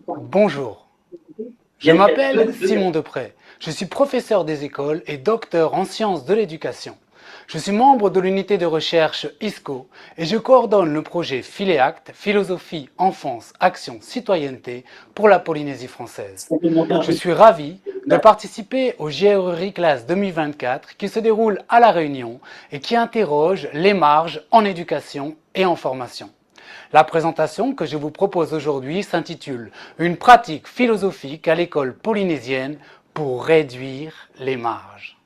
Bonjour, je m'appelle Simon Deprez. Je suis professeur des écoles et docteur en sciences de l'éducation. Je suis membre de l'unité de recherche ISCO et je coordonne le projet Philéacte, Philosophie, Enfance, Action, Citoyenneté pour la Polynésie française. Je suis ravi de participer au GRERI Classe 2024 qui se déroule à La Réunion et qui interroge les marges en éducation et en formation. La présentation que je vous propose aujourd'hui s'intitule « Une pratique philosophique à l'école polynésienne pour réduire les marges ».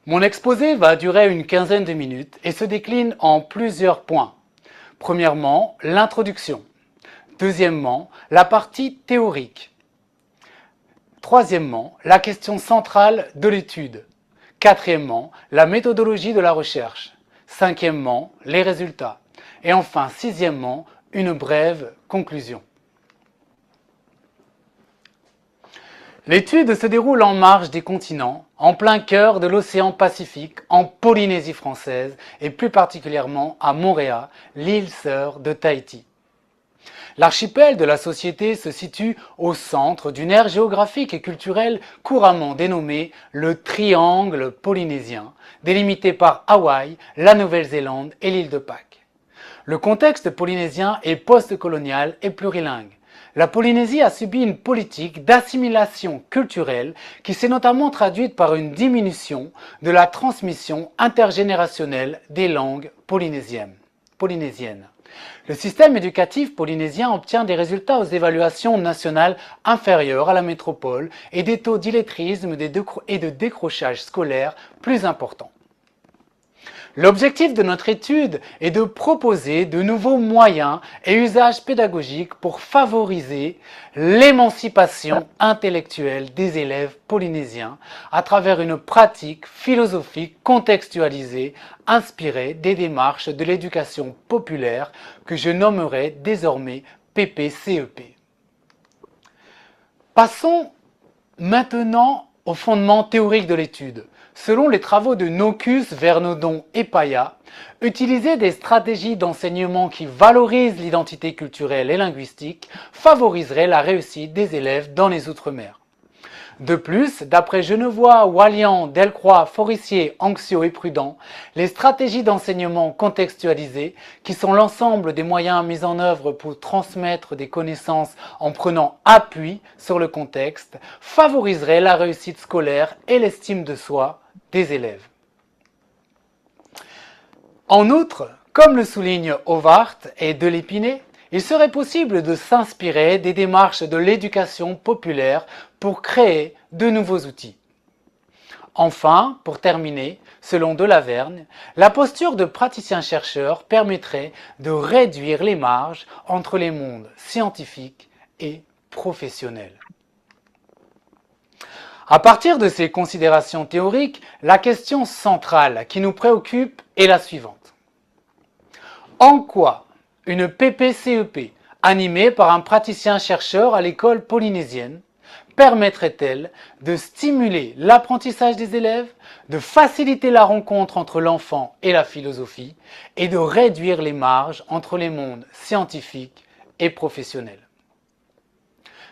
Mon exposé va durer une quinzaine de minutes et se décline en plusieurs points. Premièrement, l'introduction. Deuxièmement, la partie théorique. Troisièmement, la question centrale de l'étude. Quatrièmement, la méthodologie de la recherche. Cinquièmement, les résultats. Et enfin, sixièmement, une brève conclusion. L'étude se déroule en marge des continents, en plein cœur de l'océan Pacifique, en Polynésie française et plus particulièrement à Moorea, l'île sœur de Tahiti. L'archipel de la société se situe au centre d'une aire géographique et culturelle couramment dénommée le triangle polynésien, délimité par Hawaï, la Nouvelle-Zélande et l'île de Pâques. Le contexte polynésien est post-colonial et plurilingue. La Polynésie a subi une politique d'assimilation culturelle qui s'est notamment traduite par une diminution de la transmission intergénérationnelle des langues polynésiennes. Le système éducatif polynésien obtient des résultats aux évaluations nationales inférieurs à la métropole et des taux d'illettrisme et de décrochage scolaire plus importants. L'objectif de notre étude est de proposer de nouveaux moyens et usages pédagogiques pour favoriser l'émancipation intellectuelle des élèves polynésiens à travers une pratique philosophique contextualisée inspirée des démarches de l'éducation populaire que je nommerai désormais PPCEP. Passons maintenant au fondement théorique de l'étude. Selon les travaux de Nocus, Vernodon et Paya, utiliser des stratégies d'enseignement qui valorisent l'identité culturelle et linguistique favoriserait la réussite des élèves dans les Outre-mer. De plus, d'après Genevois, Wallian, Delcroix, Forissier, Anxio et Prudent, les stratégies d'enseignement contextualisées, qui sont l'ensemble des moyens mis en œuvre pour transmettre des connaissances en prenant appui sur le contexte, favoriseraient la réussite scolaire et l'estime de soi des élèves. En outre, comme le soulignent Ovart et Delépine, il serait possible de s'inspirer des démarches de l'éducation populaire pour créer de nouveaux outils. Enfin, pour terminer, selon Delavergne, la posture de praticien-chercheur permettrait de réduire les marges entre les mondes scientifiques et professionnels. À partir de ces considérations théoriques, la question centrale qui nous préoccupe est la suivante. En quoi une PPCEP animée par un praticien-chercheur à l'école polynésienne permettrait-elle de stimuler l'apprentissage des élèves, de faciliter la rencontre entre l'enfant et la philosophie et de réduire les marges entre les mondes scientifiques et professionnels?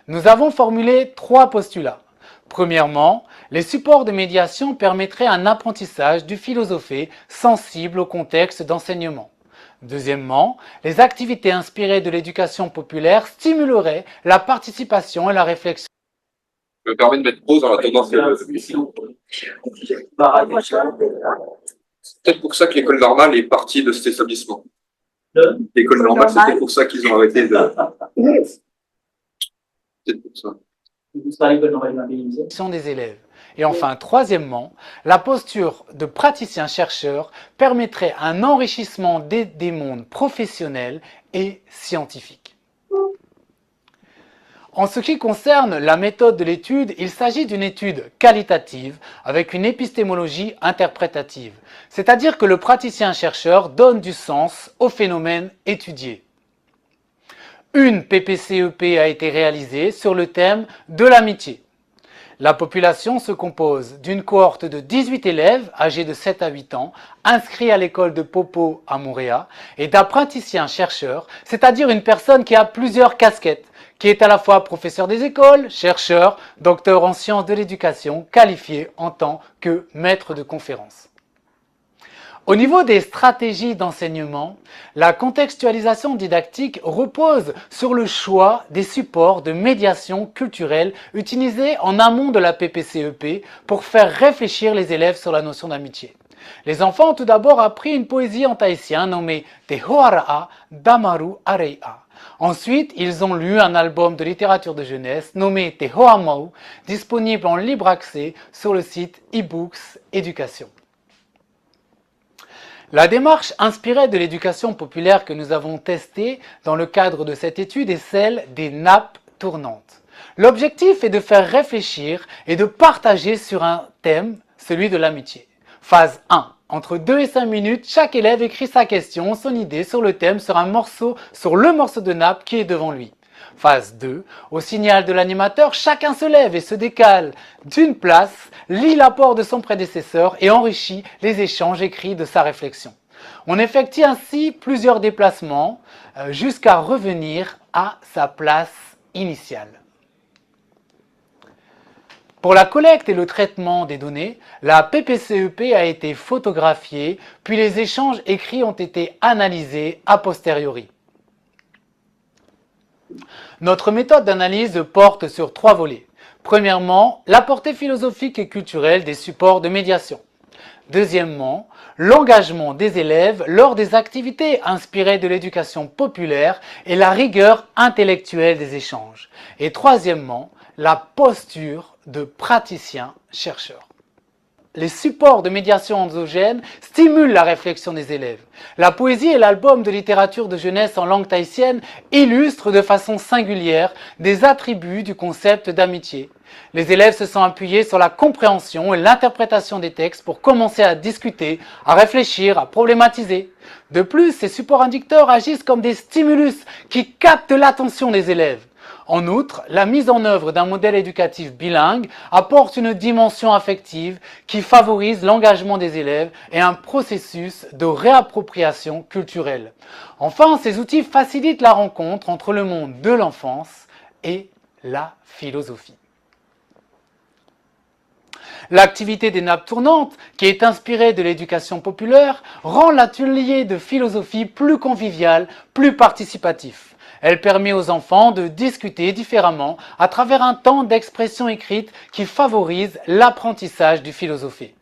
Nous avons formulé 3 postulats. Premièrement, les supports de médiation permettraient un apprentissage du philosophé sensible au contexte d'enseignement. Deuxièmement, les activités inspirées de l'éducation populaire stimuleraient la participation et la réflexion. Je me permets de mettre pause en attendant. C'est peut-être pour ça que l'école normale est partie de cet établissement. L'école normale, c'était pour ça qu'ils ont arrêté de... C'est pour ça. Des élèves. Et enfin, troisièmement, la posture de praticien-chercheur permettrait un enrichissement des mondes professionnels et scientifiques. En ce qui concerne la méthode de l'étude, il s'agit d'une étude qualitative avec une épistémologie interprétative, c'est-à-dire que le praticien-chercheur donne du sens au phénomène étudié. Une PPCEP a été réalisée sur le thème de l'amitié. La population se compose d'une cohorte de 18 élèves âgés de 7 à 8 ans, inscrits à l'école de Popo à Moorea, et d'un praticien-chercheur, c'est-à-dire une personne qui a plusieurs casquettes, qui est à la fois professeur des écoles, chercheur, docteur en sciences de l'éducation, qualifié en tant que maître de conférences. Au niveau des stratégies d'enseignement, la contextualisation didactique repose sur le choix des supports de médiation culturelle utilisés en amont de la PPCEP pour faire réfléchir les élèves sur la notion d'amitié. Les enfants ont tout d'abord appris une poésie en tahitien nommée Te Hoara'a Damaru Areia. Ensuite, ils ont lu un album de littérature de jeunesse nommé Te Hoamau, disponible en libre accès sur le site eBooks Éducation. La démarche inspirée de l'éducation populaire que nous avons testée dans le cadre de cette étude est celle des nappes tournantes. L'objectif est de faire réfléchir et de partager sur un thème, celui de l'amitié. Phase 1. Entre 2 et 5 minutes, chaque élève écrit sa question, son idée sur le thème sur le morceau de nappe qui est devant lui. Phase 2. Au signal de l'animateur, chacun se lève et se décale d'une place, lit l'apport de son prédécesseur et enrichit les échanges écrits de sa réflexion. On effectue ainsi plusieurs déplacements jusqu'à revenir à sa place initiale. Pour la collecte et le traitement des données, la PPCEP a été photographiée, puis les échanges écrits ont été analysés a posteriori. Notre méthode d'analyse porte sur 3 volets. Premièrement, la portée philosophique et culturelle des supports de médiation. Deuxièmement, l'engagement des élèves lors des activités inspirées de l'éducation populaire et la rigueur intellectuelle des échanges. Et troisièmement, la posture de praticien-chercheur. Les supports de médiation endogène stimulent la réflexion des élèves. La poésie et l'album de littérature de jeunesse en langue tahitienne illustrent de façon singulière des attributs du concept d'amitié. Les élèves se sont appuyés sur la compréhension et l'interprétation des textes pour commencer à discuter, à réfléchir, à problématiser. De plus, ces supports inducteurs agissent comme des stimulus qui captent l'attention des élèves. En outre, la mise en œuvre d'un modèle éducatif bilingue apporte une dimension affective qui favorise l'engagement des élèves et un processus de réappropriation culturelle. Enfin, ces outils facilitent la rencontre entre le monde de l'enfance et la philosophie. L'activité des nappes tournantes, qui est inspirée de l'éducation populaire, rend l'atelier de philosophie plus convivial, plus participatif. Elle permet aux enfants de discuter différemment à travers un temps d'expression écrite qui favorise l'apprentissage du philosophé.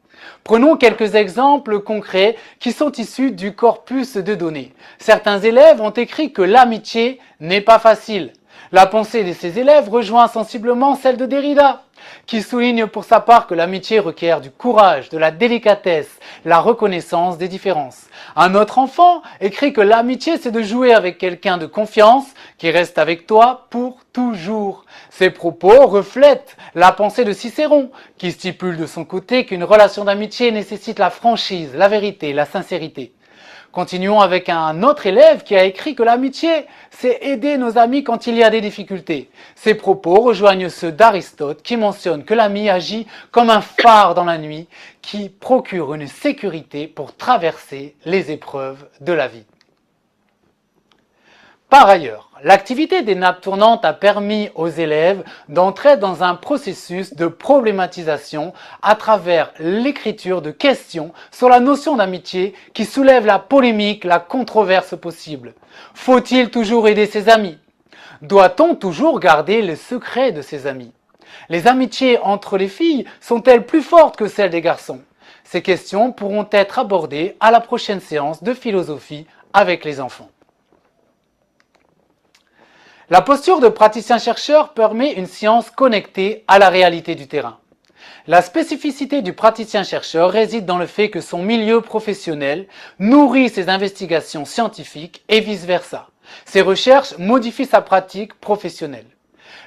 Prenons quelques exemples concrets qui sont issus du corpus de données. Certains élèves ont écrit que l'amitié n'est pas facile. La pensée de ces élèves rejoint sensiblement celle de Derrida, qui souligne pour sa part que l'amitié requiert du courage, de la délicatesse, la reconnaissance des différences. Un autre enfant écrit que l'amitié, c'est de jouer avec quelqu'un de confiance qui reste avec toi pour toujours. Ces propos reflètent la pensée de Cicéron, qui stipule de son côté qu'une relation d'amitié nécessite la franchise, la vérité, la sincérité. Continuons avec un autre élève qui a écrit que l'amitié, c'est aider nos amis quand il y a des difficultés. Ces propos rejoignent ceux d'Aristote qui mentionne que l'ami agit comme un phare dans la nuit qui procure une sécurité pour traverser les épreuves de la vie. Par ailleurs, l'activité des nappes tournantes a permis aux élèves d'entrer dans un processus de problématisation à travers l'écriture de questions sur la notion d'amitié qui soulève la polémique, la controverse possible. Faut-il toujours aider ses amis? Doit-on toujours garder le secret de ses amis? Les amitiés entre les filles sont-elles plus fortes que celles des garçons? Ces questions pourront être abordées à la prochaine séance de philosophie avec les enfants. La posture de praticien-chercheur permet une science connectée à la réalité du terrain. La spécificité du praticien-chercheur réside dans le fait que son milieu professionnel nourrit ses investigations scientifiques et vice-versa. Ses recherches modifient sa pratique professionnelle.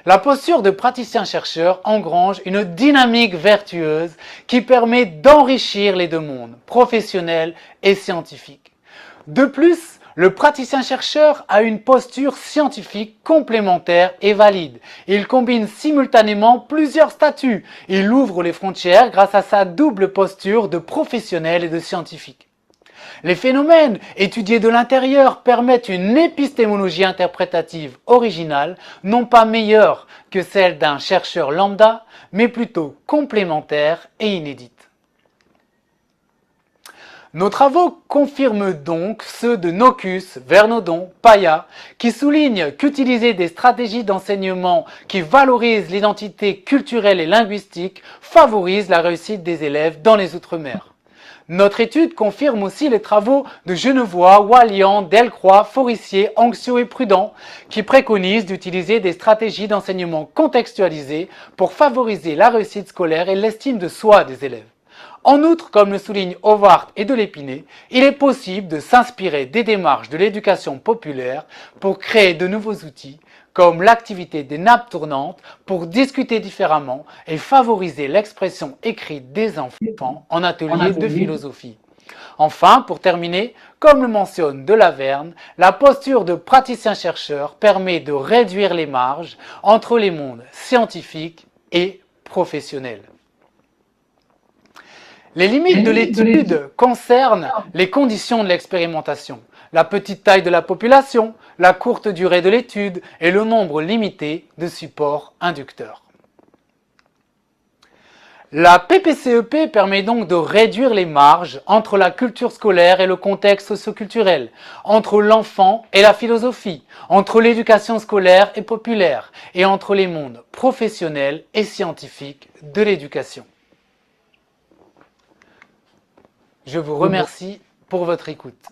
La posture de praticien-chercheur engrange une dynamique vertueuse qui permet d'enrichir les deux mondes, professionnel et scientifique. De plus, le praticien-chercheur a une posture scientifique complémentaire et valide. Il combine simultanément plusieurs statuts. Il ouvre les frontières grâce à sa double posture de professionnel et de scientifique. Les phénomènes étudiés de l'intérieur permettent une épistémologie interprétative originale, non pas meilleure que celle d'un chercheur lambda, mais plutôt complémentaire et inédite. Nos travaux confirment donc ceux de Nocus, Vernodon, Paya, qui soulignent qu'utiliser des stratégies d'enseignement qui valorisent l'identité culturelle et linguistique favorise la réussite des élèves dans les Outre-mer. Notre étude confirme aussi les travaux de Genevois, Wallian, Delcroix, Forissier, Anxieux et Prudent, qui préconisent d'utiliser des stratégies d'enseignement contextualisées pour favoriser la réussite scolaire et l'estime de soi des élèves. En outre, comme le soulignent Howard et Delépine, il est possible de s'inspirer des démarches de l'éducation populaire pour créer de nouveaux outils, comme l'activité des nappes tournantes, pour discuter différemment et favoriser l'expression écrite des enfants en atelier de philosophie. Enfin, pour terminer, comme le mentionne Delaverne, la posture de praticien-chercheur permet de réduire les marges entre les mondes scientifiques et professionnels. Les limites de l'étude concernent les conditions de l'expérimentation, la petite taille de la population, la courte durée de l'étude et le nombre limité de supports inducteurs. La PPCEP permet donc de réduire les marges entre la culture scolaire et le contexte socioculturel, entre l'enfant et la philosophie, entre l'éducation scolaire et populaire, et entre les mondes professionnels et scientifiques de l'éducation. Je vous remercie pour votre écoute.